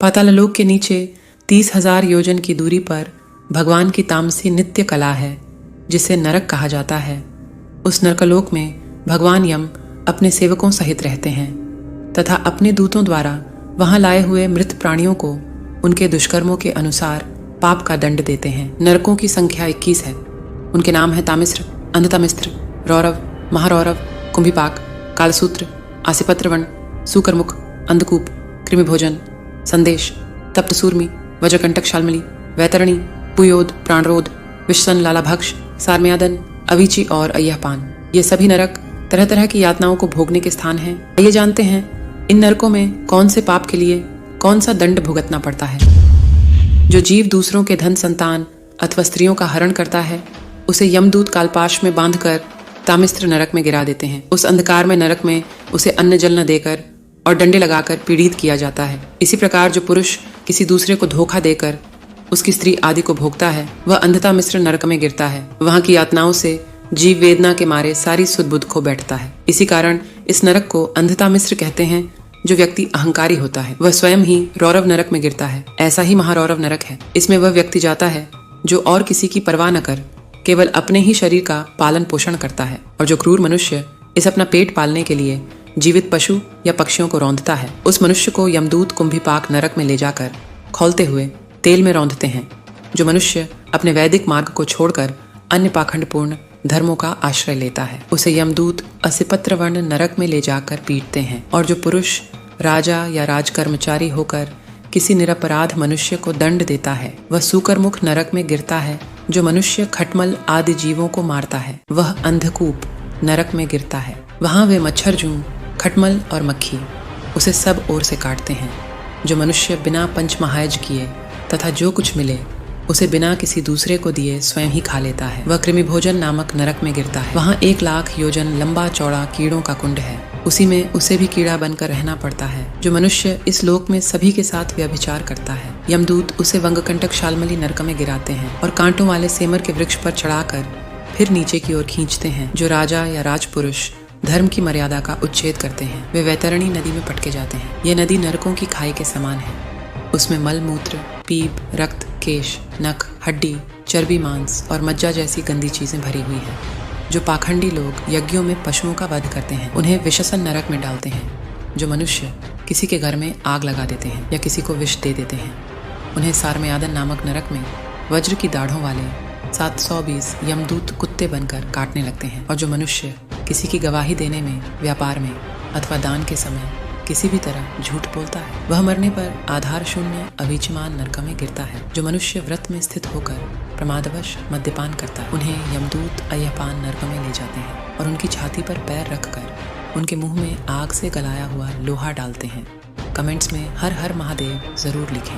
पाताललोक के नीचे 30,000 योजन की दूरी पर भगवान की तामसी नित्य कला है, जिसे नरक कहा जाता है। उस नरकलोक में भगवान यम अपने सेवकों सहित रहते हैं तथा अपने दूतों द्वारा वहां लाए हुए मृत प्राणियों को उनके दुष्कर्मों के अनुसार पाप का दंड देते हैं। नरकों की संख्या 21 है। उनके नाम है तामिस्र, अंधतामिस्र, रौरव, महारौरव, कुंभिपाक, कालसूत्र, आसिपत्रवण, सूकरमुख, अंधकूप, कृमिभोजन, संदेश, तप्तसूर्मी, वज्रकंटक शाल्मली, वैतरणी, पुयोद, प्राणरोध, विश्वन, लालाभक्ष, सारम्यादन, अवीची और अय्यापान। ये सभी नरक तरह तरह की यातनाओं को भोगने के स्थान हैं। आइए जानते हैं इन नरकों में कौन से पाप के लिए कौन सा दंड भुगतना पड़ता है। जो जीव दूसरों के धन संतान अथवा स्त्रियों का हरण करता है, उसे यमदूत कालपाश में बांधकर तामिस्त्र नरक में गिरा देते हैं। उस अंधकार में नरक में उसे अन्न जल न देकर और डंडे लगाकर पीड़ित किया जाता है। इसी प्रकार जो पुरुष किसी दूसरे को धोखा देकर उसकी स्त्री आदि को भोगता है, वह अंधतामिस्र नरक में गिरता है। वहां की यातनाओं से जीव वेदना के मारे सारी सुध बुध खो बैठता है। इसी कारण इस नरक को अंधतामिस्र कहते हैं। जो व्यक्ति अहंकारी होता है वह स्वयं ही रौरव नरक में गिरता है। ऐसा ही महारौरव नरक है। इसमें वह व्यक्ति जाता है जो और किसी की परवाह न कर केवल अपने ही शरीर का पालन पोषण करता है। और जो क्रूर मनुष्य इस अपना पेट पालने के लिए जीवित पशु या पक्षियों को रौंदता है, उस मनुष्य को यमदूत कुंभिपाक नरक में ले जाकर खौलते हुए तेल में रौंदते हैं। जो मनुष्य अपने वैदिक मार्ग को छोड़कर अन्य पाखंडपूर्ण धर्मों का आश्रय लेता है, उसे यमदूत असिपत्रवर्ण नरक में ले जाकर पीटते हैं। और जो पुरुष राजा या राजकर्मचारी होकर किसी निरपराध मनुष्य को दंड देता है, वह सूकरमुख नरक में गिरता है। जो मनुष्य खटमल आदि जीवों को मारता है, वह अंधकूप नरक में गिरता है। वहां वे मच्छर जूं, खटमल और मक्खी उसे सब ओर से काटते हैं। जो मनुष्य बिना पंचमहायज किए तथा जो कुछ मिले उसे बिना किसी दूसरे को दिए स्वयं ही खा लेता है, वह कृमिभोजन नामक नरक में गिरता है। वहां 1,00,000 योजन लंबा चौड़ा कीड़ों का कुंड है। उसी में उसे भी कीड़ा बनकर रहना पड़ता है। जो मनुष्य इस लोक में सभी के साथ व्यभिचार करता है, यमदूत उसे वंगकंटक शाल्मली नरक में गिराते हैं और कांटों वाले सेमर के वृक्ष पर चढ़ाकर फिर नीचे की ओर खींचते हैं। जो राजा या राजपुरुष धर्म की मर्यादा का उच्छेद करते हैं, वे वैतरणी नदी में पटके जाते हैं। यह नदी नरकों की खाई के समान है। उसमें मल मूत्र, पीप, रक्त, केश, नख, हड्डी, चर्बी, मांस और मज्जा जैसी गंदी चीजें भरी हुई हैं। जो पाखंडी लोग यज्ञों में पशुओं का वध करते हैं, उन्हें विशसन नरक में डालते हैं। जो मनुष्य किसी के घर में आग लगा देते हैं या किसी को विष दे देते हैं, उन्हें सारम्यादन नामक नरक में वज्र की दाढ़ों वाले 720 यमदूत कुत्ते बनकर काटने लगते हैं। और जो मनुष्य किसी की गवाही देने में, व्यापार में अथवा दान के समय किसी भी तरह झूठ बोलता है, वह मरने पर आधार शून्य अभिचमान नरक में गिरता है। जो मनुष्य व्रत में स्थित होकर प्रमादवश मद्यपान करता है, उन्हें यमदूत अय्यापान नरक में ले जाते हैं और उनकी छाती पर पैर रखकर उनके मुंह में आग से गलाया हुआ लोहा डालते हैं। कमेंट्स में हर हर महादेव जरूर लिखें।